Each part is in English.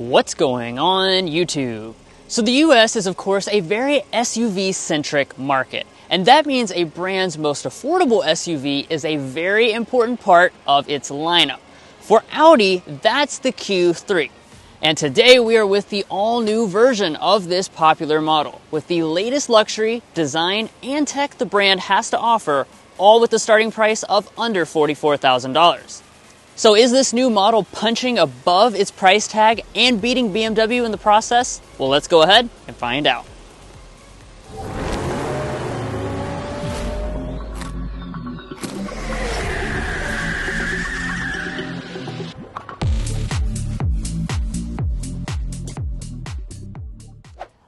What's going on YouTube? So the US is of course a very SUV-centric market, and that means a brand's most affordable SUV is a very important part of its lineup. For Audi, that's the Q3. And today we are with the all-new version of this popular model, with the latest luxury, design, and tech the brand has to offer, all with the starting price of under $44,000. So is this new model punching above its price tag and beating BMW in the process? Well, let's go ahead and find out.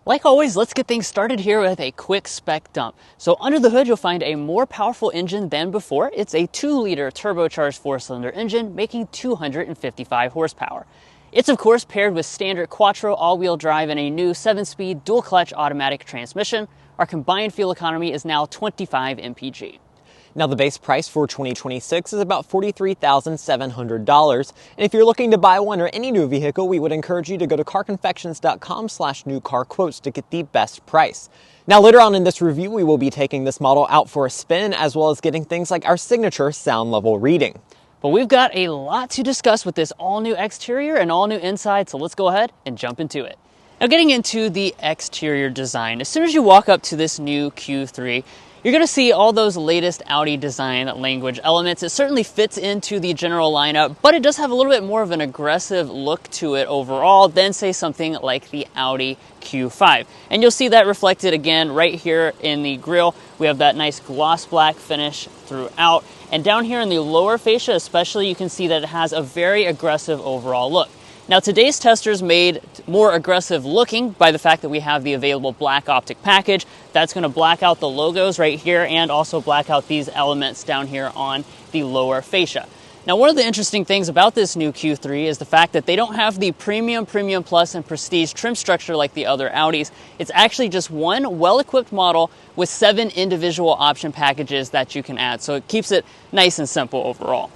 Like always, let's get things started here with a quick spec dump. So under the hood, you'll find a more powerful engine than before. It's a 2-liter turbocharged 4-cylinder engine making 255 horsepower. It's of course paired with standard quattro all-wheel drive and a new 7-speed dual-clutch automatic transmission. Our combined fuel economy is now 25 mpg. Now the base price for 2026 is about $43,700. And if you're looking to buy one or any new vehicle, we would encourage you to go to carconfections.com/newcarquotes to get the best price. Now later on in this review, we will be taking this model out for a spin, as well as getting things like our signature sound level reading. But we've got a lot to discuss with this all-new exterior and all-new inside, so let's go ahead and jump into it. Now getting into the exterior design, as soon as you walk up to this new Q3, you're going to see all those latest Audi design language elements. It certainly fits into the general lineup, but it does have a little bit more of an aggressive look to it overall than, say, something like the Audi Q5. And you'll see that reflected again right here in the grille. We have that nice gloss black finish throughout. And down here in the lower fascia especially, you can see that it has a very aggressive overall look. Now today's testers made more aggressive looking by the fact that we have the available black optic package. That's going to black out the logos right here and also black out these elements down here on the lower fascia. Now one of the interesting things about this new Q3 is the fact that they don't have the Premium, Premium Plus, and Prestige trim structure like the other Audis. It's actually just one well-equipped model with 7 individual option packages that you can add. So it keeps it nice and simple overall.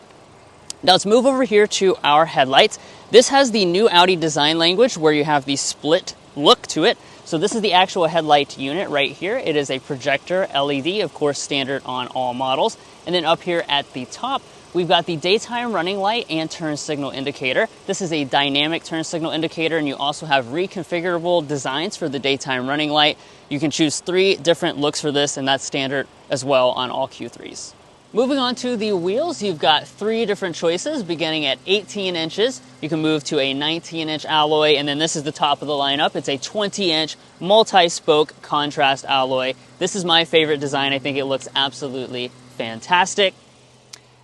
Now let's move over here to our headlights. This has the new Audi design language where you have the split look to it. So this is the actual headlight unit right here. It is a projector LED, of course standard on all models. And then up here at the top, we've got the daytime running light and turn signal indicator. This is a dynamic turn signal indicator, and you also have reconfigurable designs for the daytime running light. You can choose 3 different looks for this, and that's standard as well on all Q3s. Moving on to the wheels, you've got 3 different choices beginning at 18 inches. You can move to a 19-inch alloy, and then this is the top of the lineup. It's a 20-inch multi-spoke contrast alloy. This is my favorite design. I think it looks absolutely fantastic.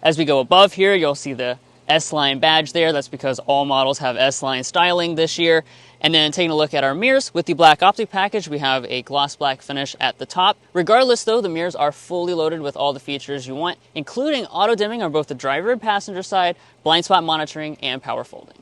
As we go above here, you'll see the S-Line badge there. That's because all models have S-Line styling this year. And then taking a look at our mirrors, with the black optic package, we have a gloss black finish at the top. Regardless though, the mirrors are fully loaded with all the features you want, including auto dimming on both the driver and passenger side, blind spot monitoring, and power folding.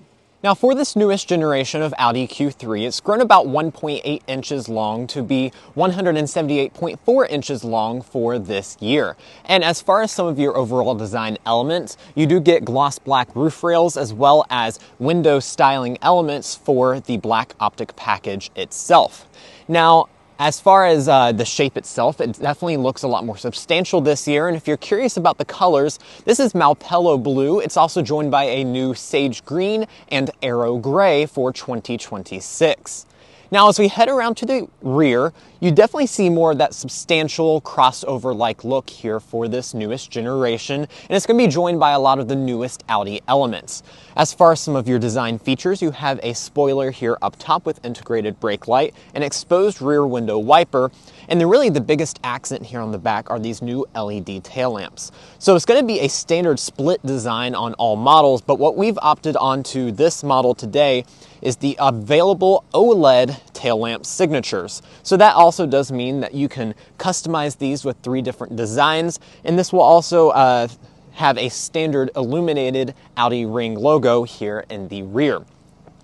Now for this newest generation of Audi Q3, it's grown about 1.8 inches long to be 178.4 inches long for this year. And as far as some of your overall design elements, you do get gloss black roof rails as well as window styling elements for the black optic package itself. Now, as far as the shape itself, it definitely looks a lot more substantial this year. And if you're curious about the colors, this is Malpelo Blue. It's also joined by a new Sage Green and Arrow Gray for 2026. Now, as we head around to the rear, you definitely see more of that substantial crossover-like look here for this newest generation, and it's going to be joined by a lot of the newest Audi elements. As far as some of your design features, you have a spoiler here up top with integrated brake light, an exposed rear window wiper, and then really the biggest accent here on the back are these new LED tail lamps. So it's going to be a standard split design on all models, but what we've opted onto this model today is the available OLED tail lamp signatures. So that also does mean that you can customize these with 3 different designs, and this will also have a standard illuminated Audi ring logo here in the rear.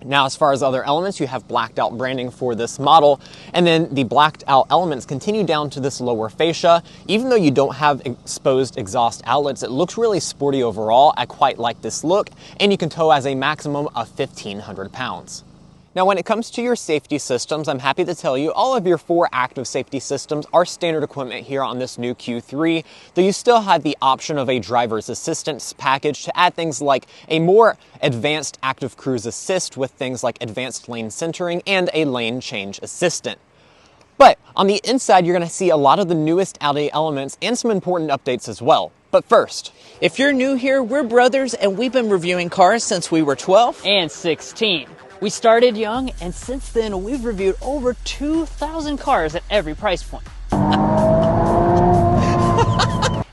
Now, as far as other elements, you have blacked out branding for this model, and then the blacked out elements continue down to this lower fascia. Even though you don't have exposed exhaust outlets, it looks really sporty overall. I quite like this look, and you can tow as a maximum of 1,500 pounds. Now, when it comes to your safety systems, I'm happy to tell you all of your 4 active safety systems are standard equipment here on this new Q3, though you still have the option of a driver's assistance package to add things like a more advanced active cruise assist with things like advanced lane centering and a lane change assistant. But on the inside, you're going to see a lot of the newest Audi elements and some important updates as well. But first, if you're new here, we're brothers and we've been reviewing cars since we were 12 and 16. We started young, and since then, we've reviewed over 2,000 cars at every price point.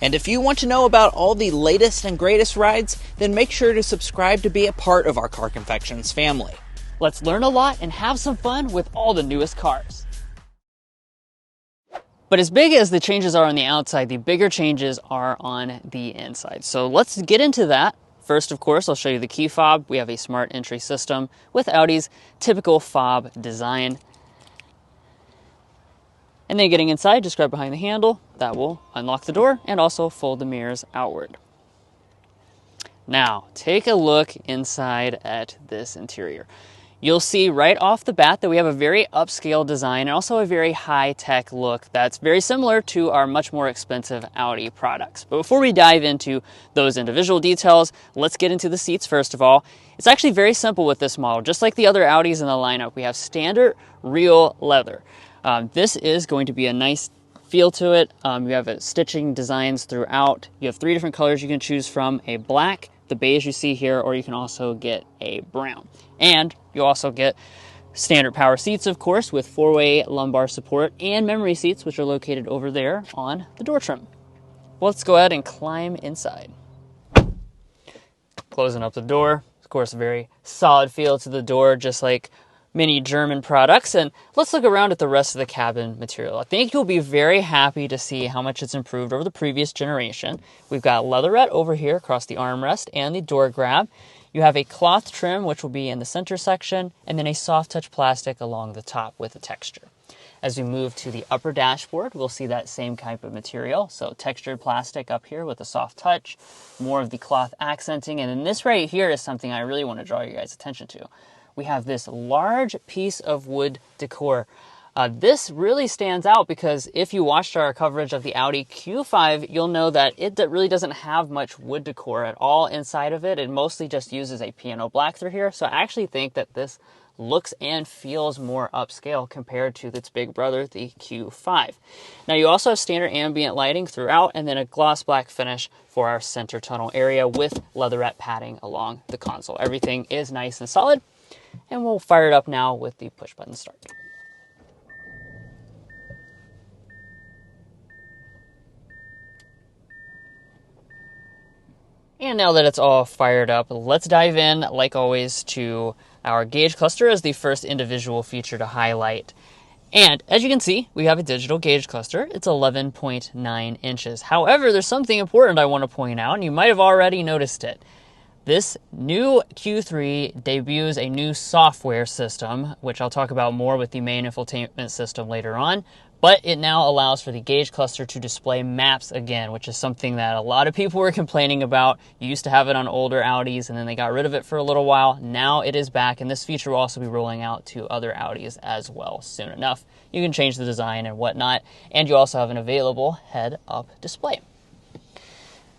And if you want to know about all the latest and greatest rides, then make sure to subscribe to be a part of our Car Confections family. Let's learn a lot and have some fun with all the newest cars. But as big as the changes are on the outside, the bigger changes are on the inside. So let's get into that. First, of course, I'll show you the key fob. We have a smart entry system with Audi's typical fob design. And then getting inside, just grab behind the handle. That will unlock the door and also fold the mirrors outward. Now, take a look inside at this interior. You'll see right off the bat that we have a very upscale design and also a very high-tech look that's very similar to our much more expensive Audi products. But before we dive into those individual details, let's get into the seats first of all. It's actually very simple with this model. Just like the other Audis in the lineup, we have standard real leather. This is going to be a nice feel to it. You have stitching designs throughout. You have 3 different colors you can choose from: a black, the beige you see here, or you can also get a brown. And you also get standard power seats, of course, with 4-way lumbar support and memory seats, which are located over there on the door trim. Well, let's go ahead and climb inside. Closing up the door. Of course, a very solid feel to the door, just like many German products. And let's look around at the rest of the cabin material. I think you'll be very happy to see how much it's improved over the previous generation. We've got leatherette over here across the armrest and the door grab. You have a cloth trim, which will be in the center section, and then a soft touch plastic along the top with a texture. As we move to the upper dashboard, we'll see that same type of material. So textured plastic up here with a soft touch, more of the cloth accenting. And then this right here is something I really want to draw you guys' attention to. We have this large piece of wood decor. This really stands out because if you watched our coverage of the Audi Q5, you'll know that it really doesn't have much wood decor at all inside of it. It mostly just uses a piano black through here. So I actually think that this looks and feels more upscale compared to its big brother, the Q5. Now you also have standard ambient lighting throughout and then a gloss black finish for our center tunnel area with leatherette padding along the console. Everything is nice and solid. And we'll fire it up now with the push button start. And now that it's all fired up, let's dive in, like always, to our gauge cluster as the first individual feature to highlight. And as you can see, we have a digital gauge cluster. It's 11.9 inches. However, there's something important I want to point out, and you might have already noticed it. This new Q3 debuts a new software system, which I'll talk about more with the main infotainment system later on. But it now allows for the gauge cluster to display maps again, which is something that a lot of people were complaining about. You used to have it on older Audis, and then they got rid of it for a little while. Now it is back, and this feature will also be rolling out to other Audis as well soon enough. You can change the design and whatnot, and you also have an available head-up display.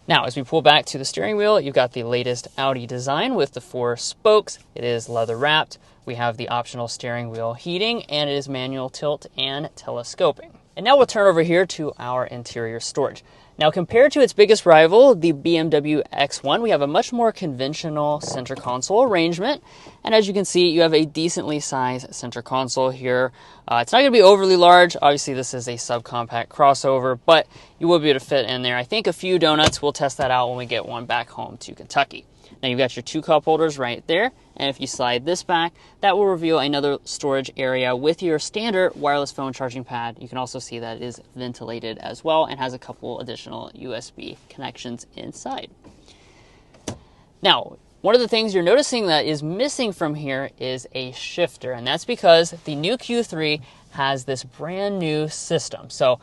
Now, as we pull back to the steering wheel, you've got the latest Audi design with the 4 spokes. It is leather-wrapped. We have the optional steering wheel heating, and it is manual tilt and telescoping. And now we'll turn over here to our interior storage. Now, compared to its biggest rival, the BMW X1, we have a much more conventional center console arrangement. And as you can see, you have a decently sized center console here. It's not going to be overly large. Obviously, this is a subcompact crossover, but you will be able to fit in there. I think a few donuts. We'll test that out when we get one back home to Kentucky. Now, you've got your 2 cup holders right there. And if you slide this back, that will reveal another storage area with your standard wireless phone charging pad. You can also see that it is ventilated as well and has a couple additional USB connections inside. Now, one of the things you're noticing that is missing from here is a shifter, and that's because the new Q3 has this brand new system. So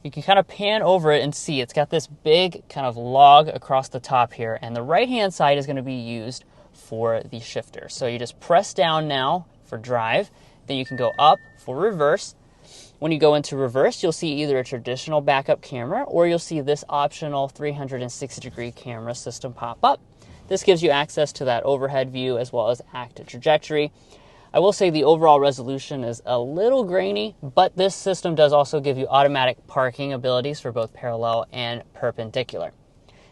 you can kind of pan over it and see it's got this big kind of log across the top here, and the right-hand side is going to be used for the shifter. So you just press down now for drive. Then you can go up for reverse. When you go into reverse, you'll see either a traditional backup camera or you'll see this optional 360-degree camera system pop up. This gives you access to that overhead view as well as active trajectory. I will say the overall resolution is a little grainy, but this system does also give you automatic parking abilities for both parallel and perpendicular.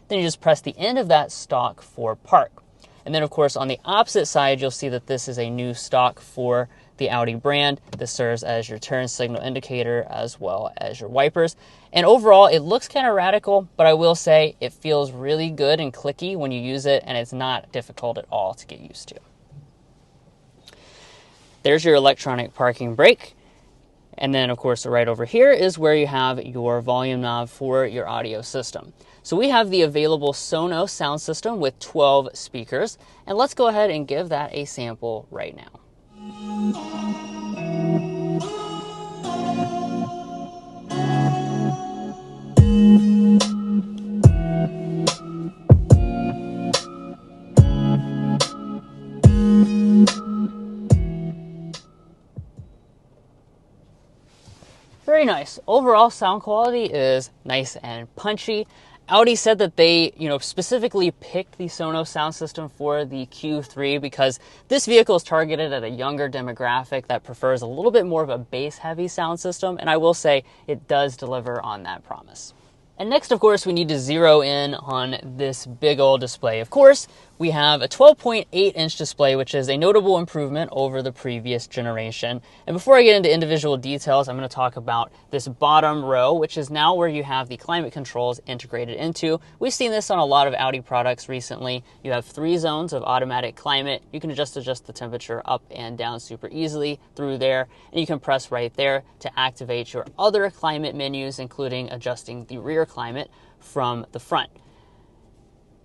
Then you just press the end of that stalk for park. And then of course on the opposite side, you'll see that this is a new stalk for the Audi brand. This serves as your turn signal indicator as well as your wipers. And overall, it looks kind of radical, but I will say it feels really good and clicky when you use it, and it's not difficult at all to get used to. There's your electronic parking brake. And then, of course, right over here is where you have your volume knob for your audio system. So we have the available Sonos sound system with 12 speakers. And let's go ahead and give that a sample right now. Very nice. Overall sound quality is nice and punchy. Audi said that they, specifically picked the Sonos sound system for the Q3 because this vehicle is targeted at a younger demographic that prefers a little bit more of a bass-heavy sound system, and I will say it does deliver on that promise. And next, of course, we need to zero in on this big old display. Of course, we have a 12.8-inch display, which is a notable improvement over the previous generation. And before I get into individual details, I'm going to talk about this bottom row, which is now where you have the climate controls integrated into. We've seen this on a lot of Audi products recently. You have 3 zones of automatic climate. You can adjust the temperature up and down super easily through there. And you can press right there to activate your other climate menus, including adjusting the rear climate from the front.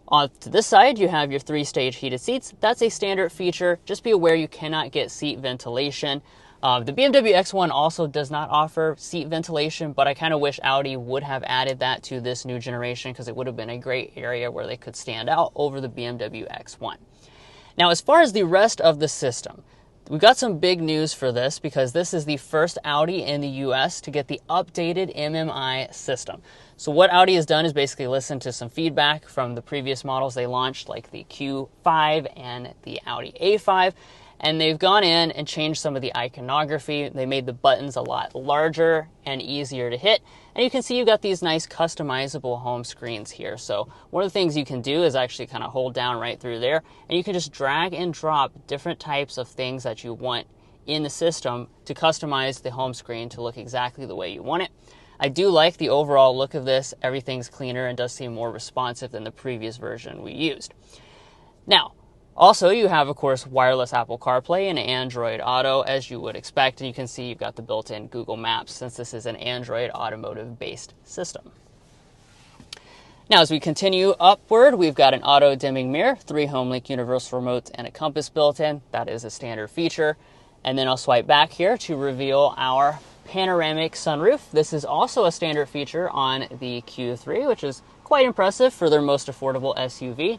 On to this side, you have your 3-stage heated seats. That's a standard feature. Just be aware you cannot get seat ventilation. The BMW X1 also does not offer seat ventilation, but I kind of wish Audi would have added that to this new generation because it would have been a great area where they could stand out over the BMW X1. Now, as far as the rest of the system, we've got some big news for this because this is the first Audi in the US to get the updated MMI system. So what Audi has done is basically listen to some feedback from the previous models they launched, like the Q5 and the Audi A5, and they've gone in and changed some of the iconography. They made the buttons a lot larger and easier to hit, and you can see you've got these nice customizable home screens here. So one of the things you can do is actually kind of hold down right through there, and you can just drag and drop different types of things that you want in the system to customize the home screen to look exactly the way you want it. I do like the overall look of this. Everything's cleaner and does seem more responsive than the previous version we used. Now, also you have, of course, wireless Apple CarPlay and Android Auto, as you would expect. And you can see you've got the built-in Google Maps since this is an Android Automotive-based system. Now, as we continue upward, we've got an auto-dimming mirror, 3 HomeLink universal remotes, and a compass built in. That is a standard feature. And then I'll swipe back here to reveal our panoramic sunroof. This is also a standard feature on the Q3, which is quite impressive for their most affordable SUV.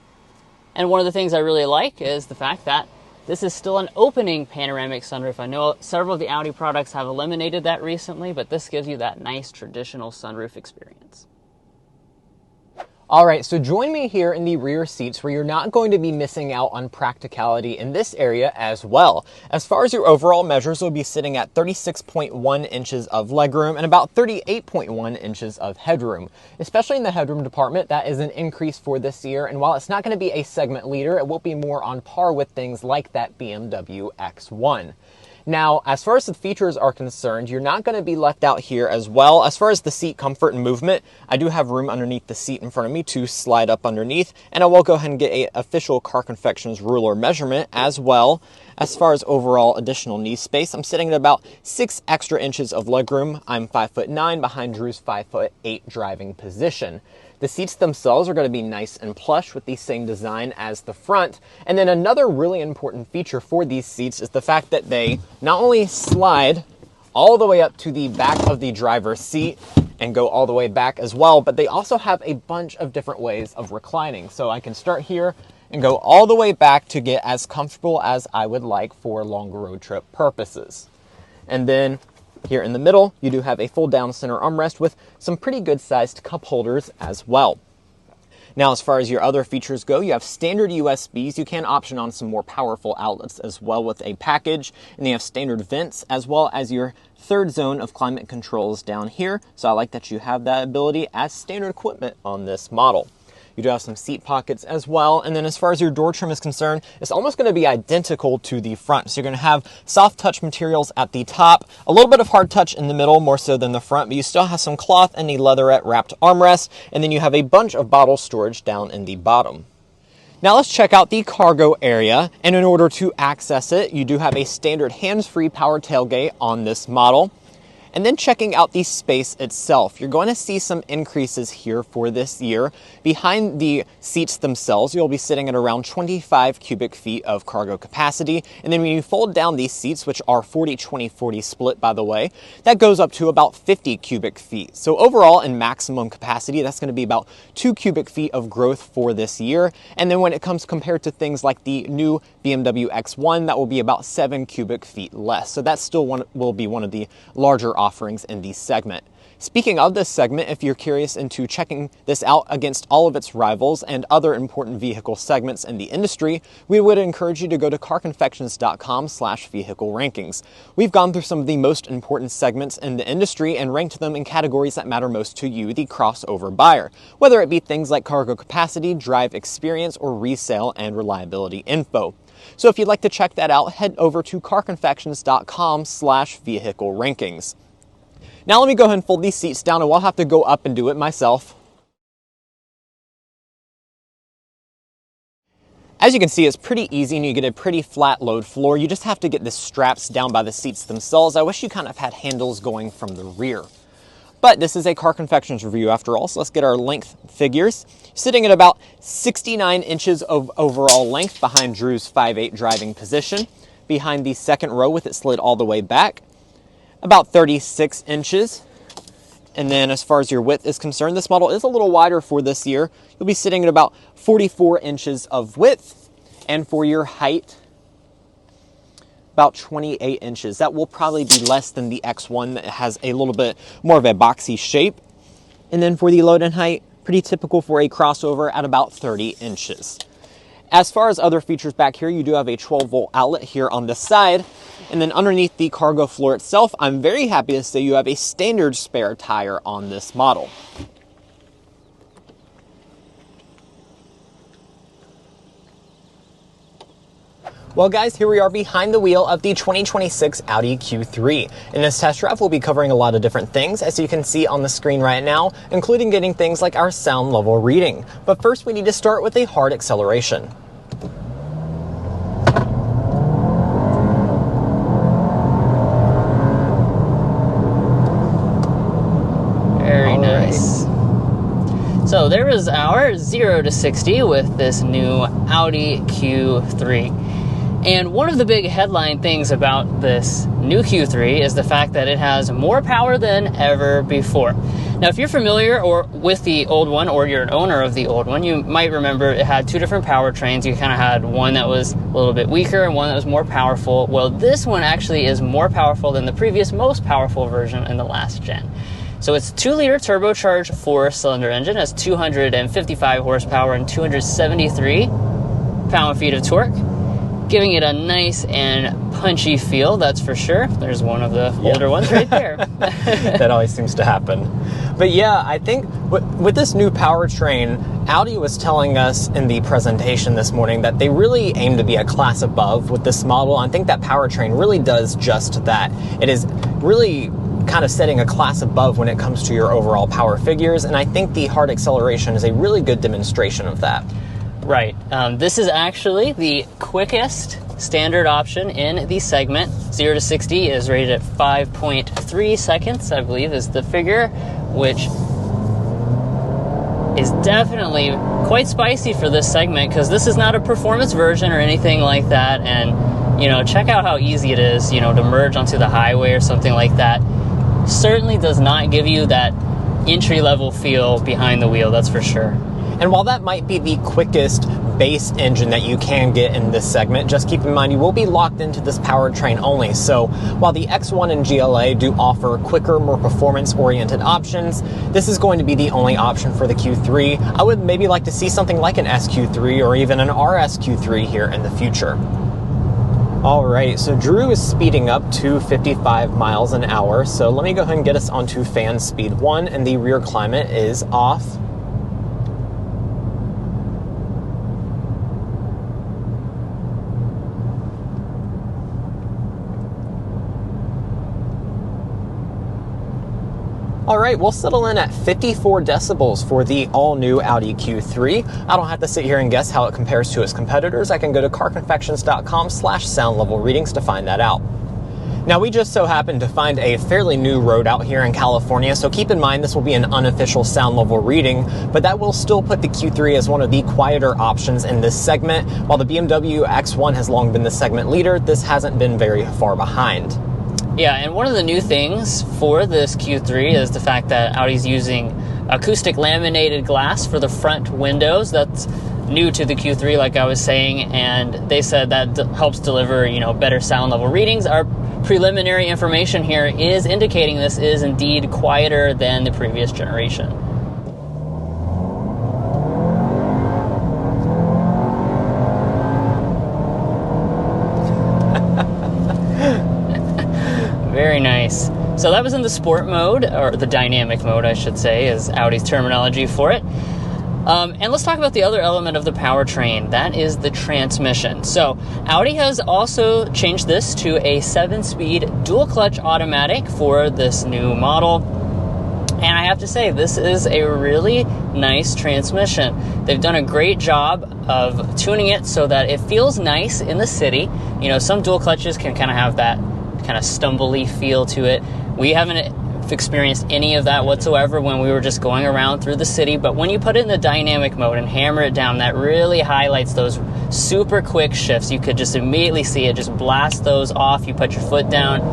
And one of the things I really like is the fact that this is still an opening panoramic sunroof. I know several of the Audi products have eliminated that recently, but this gives you that nice traditional sunroof experience. All right, so join me here in the rear seats where you're not going to be missing out on practicality in this area as well. As far as your overall measures, you'll be sitting at 36.1 inches of legroom and about 38.1 inches of headroom. Especially in the headroom department, that is an increase for this year, and while it's not going to be a segment leader, it will be more on par with things like that BMW X1. Now, as far as the features are concerned, you're not going to be left out here as well. As far as the seat comfort and movement, I do have room underneath the seat in front of me to slide up underneath, and I will go ahead and get an official Car Confections ruler measurement as well. As far as overall additional knee space, I'm sitting at about 6 extra inches of legroom. I'm 5'9" behind Drew's 5'8" driving position. The seats themselves are going to be nice and plush with the same design as the front. And then another really important feature for these seats is the fact that they not only slide all the way up to the back of the driver's seat and go all the way back as well, but they also have a bunch of different ways of reclining. So I can start here and go all the way back to get as comfortable as I would like for longer road trip purposes. And then here in the middle, you do have a fold down center armrest with some pretty good sized cup holders as well. Now, as far as your other features go, you have standard USBs. You can option on some more powerful outlets as well with a package. And you have standard vents as well as your third zone of climate controls down here. So I like that you have that ability as standard equipment on this model. You do have some seat pockets as well. And then as far as your door trim is concerned, it's almost going to be identical to the front. So you're going to have soft touch materials at the top, a little bit of hard touch in the middle, more so than the front, but you still have some cloth and a leatherette wrapped armrest. And then you have a bunch of bottle storage down in the bottom. Now let's check out the cargo area. And in order to access it, you do have a standard hands-free power tailgate on this model. And then checking out the space itself, you're going to see some increases here for this year. Behind the seats themselves, you'll be sitting at around 25 cubic feet of cargo capacity. And then when you fold down these seats, which are 40-20-40 split, by the way, that goes up to about 50 cubic feet. So overall, in maximum capacity, that's going to be about 2 cubic feet of growth for this year. And then when it comes compared to things like the new BMW X1, that will be about 7 cubic feet less. So that still will be one of the larger offerings in the segment. Speaking of this segment, if you're curious into checking this out against all of its rivals and other important vehicle segments in the industry, we would encourage you to go to carconfections.com/vehicle rankings. We've gone through some of the most important segments in the industry and ranked them in categories that matter most to you, the crossover buyer, whether it be things like cargo capacity, drive experience, or resale and reliability info. So if you'd like to check that out, head over to carconfections.com/vehicle rankings. Now let me go ahead and fold these seats down, and I'll have to go up and do it myself. As you can see, it's pretty easy and you get a pretty flat load floor. You just have to get the straps down by the seats themselves. I wish you kind of had handles going from the rear. But this is a Car Confections review after all, so let's get our length figures. Sitting at about 69 inches of overall length behind Drew's 5'8" driving position. Behind the second row with it slid all the way back, about 36 inches. And then as far as your width is concerned, this model is a little wider for this year. You'll be sitting at about 44 inches of width. And for your height, about 28 inches. That will probably be less than the X1 that has a little bit more of a boxy shape. And then for the load and height, pretty typical for a crossover at about 30 inches. As far as other features back here, you do have a 12-volt outlet here on the side. And then underneath the cargo floor itself, I'm very happy to say you have a standard spare tire on this model. Well guys, here we are behind the wheel of the 2026 Audi Q3. In this test drive, we'll be covering a lot of different things, as you can see on the screen right now, including getting things like our sound level reading. But first, we need to start with a hard acceleration. Very nice. So there is our 0 to 60 with this new Audi Q3. And one of the big headline things about this new Q3 is the fact that it has more power than ever before. Now, if you're familiar with the old one, or you're an owner of the old one, you might remember it had two different powertrains. You kind of had one that was a little bit weaker and one that was more powerful. Well, this one actually is more powerful than the previous most powerful version in the last gen. So it's 2-liter turbocharged 4-cylinder engine, has 255 horsepower and 273 pound-feet of torque, giving it a nice and punchy feel, that's for sure. There's one of the older ones right there. That always seems to happen. But yeah, I think with this new powertrain, Audi was telling us in the presentation this morning that they really aim to be a class above with this model. I think that powertrain really does just that. It is really kind of setting a class above when it comes to your overall power figures, and I think the hard acceleration is a really good demonstration of that. Right. This is actually the quickest standard option in the segment. 0 to 60 is rated at 5.3 seconds, I believe is the figure, which is definitely quite spicy for this segment, because this is not a performance version or anything like that. And, you know, check out how easy it is, you know, to merge onto the highway or something like that. Certainly does not give you that entry-level feel behind the wheel, that's for sure. And while that might be the quickest base engine that you can get in this segment. Just keep in mind you will be locked into this powertrain only. So while the X1 and GLA do offer quicker, more performance-oriented options, this is going to be the only option for the Q3. I would maybe like to see something like an SQ3 or even an RSQ3 here in the future. Alright, so Drew is speeding up to 55 miles an hour, so let me go ahead and get us onto fan speed 1, and the rear climate is off. Alright, we'll settle in at 54 decibels for the all-new Audi Q3. I don't have to sit here and guess how it compares to its competitors. I can go to carconfections.com/sound level readings to find that out. Now, we just so happened to find a fairly new road out here in California, so keep in mind this will be an unofficial sound level reading, but that will still put the Q3 as one of the quieter options in this segment. While the BMW X1 has long been the segment leader, this hasn't been very far behind. Yeah, and one of the new things for this Q3 is the fact that Audi's using acoustic laminated glass for the front windows. That's new to the Q3, like I was saying, and they said that helps deliver, better sound level readings. Our preliminary information here is indicating this is indeed quieter than the previous generation. Very nice. So that was in the sport mode, or the dynamic mode, I should say, is Audi's terminology for it. And let's talk about the other element of the powertrain. That is the transmission. So Audi has also changed this to a 7-speed dual-clutch automatic for this new model. And I have to say, this is a really nice transmission. They've done a great job of tuning it so that it feels nice in the city. Some dual clutches can kind of have that kind of stumbly feel to it. We haven't experienced any of that whatsoever when we were just going around through the city, but when you put it in the dynamic mode and hammer it down, that really highlights those super quick shifts. You could just immediately see it, just blast those off. You put your foot down,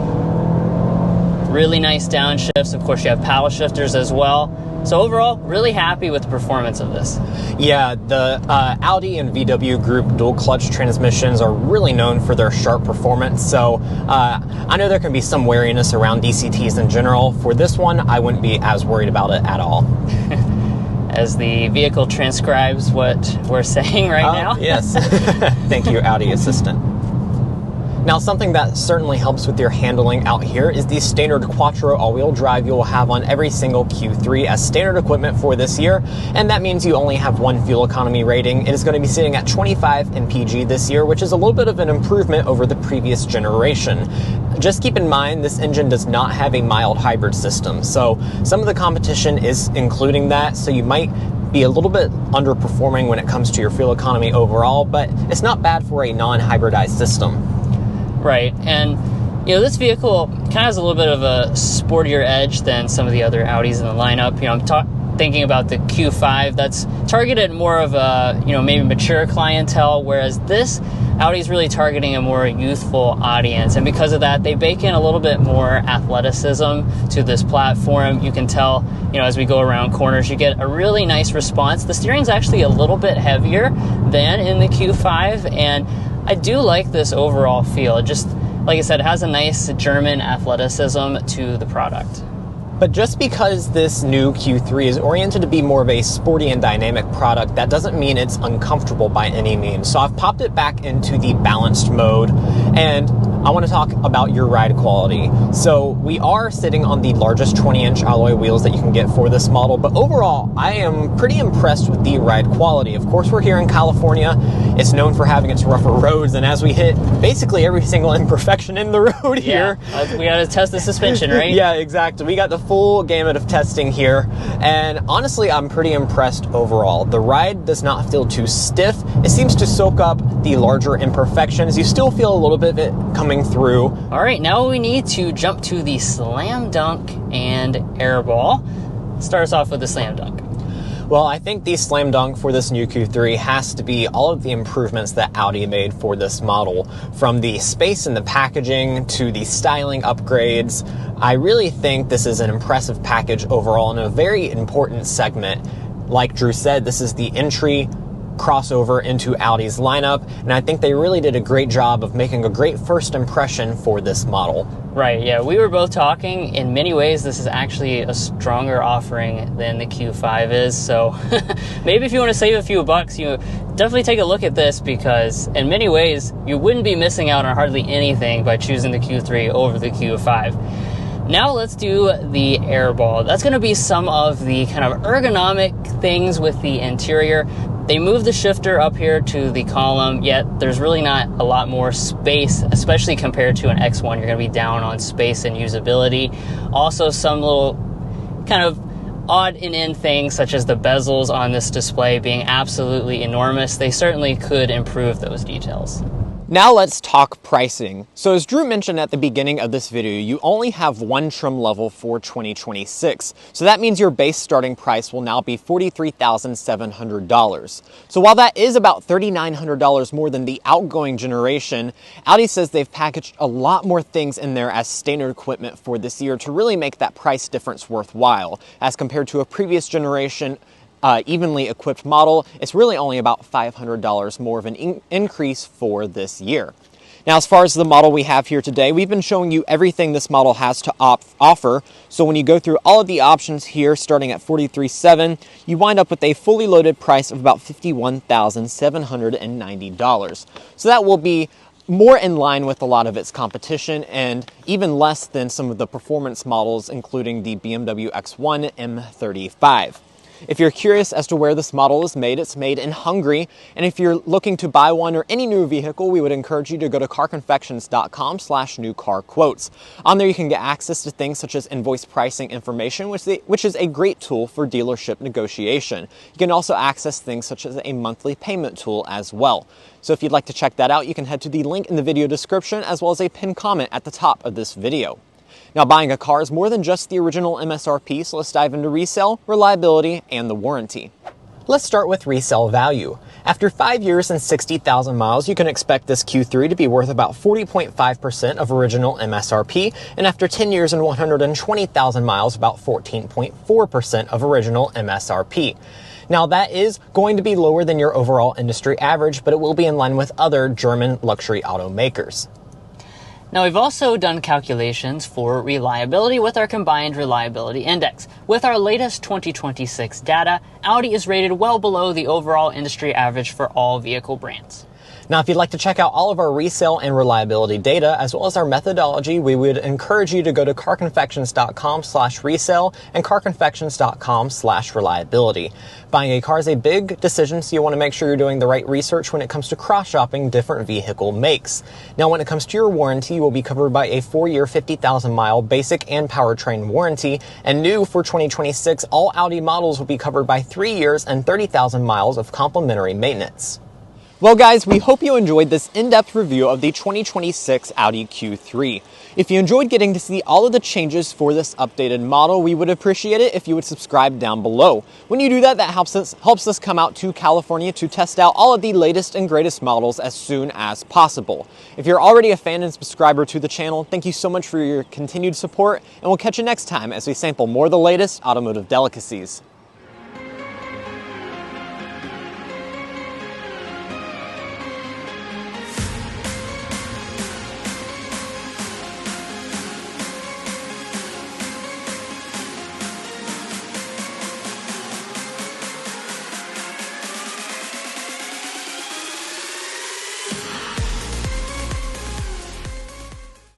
really nice downshifts. Of course, you have paddle shifters as well. So overall, really happy with the performance of this. Yeah, the Audi and VW Group dual clutch transmissions are really known for their sharp performance. So I know there can be some wariness around DCTs in general. For this one, I wouldn't be as worried about it at all. As the vehicle transcribes what we're saying right now. Yes. Thank you, Audi Assistant. Now, something that certainly helps with your handling out here is the standard Quattro all-wheel drive you will have on every single Q3 as standard equipment for this year, and that means you only have one fuel economy rating. It is going to be sitting at 25 mpg this year, which is a little bit of an improvement over the previous generation. Just keep in mind, this engine does not have a mild hybrid system, so some of the competition is including that, so you might be a little bit underperforming when it comes to your fuel economy overall, but it's not bad for a non-hybridized system. Right, and this vehicle kind of has a little bit of a sportier edge than some of the other Audis in the lineup. I'm thinking about the Q5, that's targeted more of a, maybe mature clientele, whereas this Audi is really targeting a more youthful audience, and because of that, they bake in a little bit more athleticism to this platform. You can tell, as we go around corners, you get a really nice response. The steering's actually a little bit heavier than in the Q5, and I do like this overall feel. It just, like I said, it has a nice German athleticism to the product. But just because this new Q3 is oriented to be more of a sporty and dynamic product, that doesn't mean it's uncomfortable by any means. So I've popped it back into the balanced mode, and I want to talk about your ride quality. So we are sitting on the largest 20-inch alloy wheels that you can get for this model, but overall, I am pretty impressed with the ride quality. Of course, we're here in California. It's known for having its rougher roads, and as we hit basically every single imperfection in the road here. We got to test the suspension, right? Yeah, exactly. We got the full gamut of testing here, and honestly, I'm pretty impressed overall. The ride does not feel too stiff. It seems to soak up the larger imperfections. You still feel a little bit of it coming through. All right, now we need to jump to the slam dunk and airball. Start us off with the slam dunk. Well, I think the slam dunk for this new Q3 has to be all of the improvements that Audi made for this model. From the space in the packaging to the styling upgrades, I really think this is an impressive package overall in a very important segment. Like Drew said, this is the entry crossover into Audi's lineup, and I think they really did a great job of making a great first impression for this model. Right, yeah, we were both talking. In many ways, this is actually a stronger offering than the Q5 is, so maybe if you want to save a few bucks, you definitely take a look at this, because in many ways, you wouldn't be missing out on hardly anything by choosing the Q3 over the Q5. Now let's do the airball. That's going to be some of the kind of ergonomic things with the interior. They moved the shifter up here to the column, yet there's really not a lot more space, especially compared to an X1. You're going to be down on space and usability. Also, some little kind of odd and end things, such as the bezels on this display being absolutely enormous. They certainly could improve those details. Now let's talk pricing. So as Drew mentioned at the beginning of this video, you only have one trim level for 2026. So that means your base starting price will now be $43,700. So while that is about $3,900 more than the outgoing generation, Audi says they've packaged a lot more things in there as standard equipment for this year to really make that price difference worthwhile. As compared to a previous generation evenly equipped model, it's really only about $500 more of an increase for this year. Now, as far as the model we have here today, we've been showing you everything this model has to offer. So when you go through all of the options here, starting at $43,700, you wind up with a fully loaded price of about $51,790. So that will be more in line with a lot of its competition, and even less than some of the performance models, including the BMW X1 M35. If you're curious as to where this model is made, it's made in Hungary. And if you're looking to buy one or any new vehicle, we would encourage you to go to carconfections.com/newcarquotes. On there, you can get access to things such as invoice pricing information, which is a great tool for dealership negotiation. You can also access things such as a monthly payment tool as well. So if you'd like to check that out, you can head to the link in the video description, as well as a pinned comment at the top of this video. Now, buying a car is more than just the original MSRP, so let's dive into resale, reliability, and the warranty. Let's start with resale value. After 5 years and 60,000 miles, you can expect this Q3 to be worth about 40.5% of original MSRP, and after 10 years and 120,000 miles, about 14.4% of original MSRP. Now, that is going to be lower than your overall industry average, but it will be in line with other German luxury automakers. Now, we've also done calculations for reliability with our combined reliability index. With our latest 2026 data, Audi is rated well below the overall industry average for all vehicle brands. Now, if you'd like to check out all of our resale and reliability data, as well as our methodology, we would encourage you to go to carconfections.com/resale and carconfections.com/reliability. Buying a car is a big decision, so you want to make sure you're doing the right research when it comes to cross-shopping different vehicle makes. Now, when it comes to your warranty, you will be covered by a 4-year, 50,000-mile basic and powertrain warranty, and new for 2026, all Audi models will be covered by 3 years and 30,000 miles of complimentary maintenance. Well, guys, we hope you enjoyed this in-depth review of the 2026 Audi Q3. If you enjoyed getting to see all of the changes for this updated model, we would appreciate it if you would subscribe down below. When you do that, that helps us come out to California to test out all of the latest and greatest models as soon as possible. If you're already a fan and subscriber to the channel, thank you so much for your continued support, and we'll catch you next time as we sample more of the latest automotive delicacies.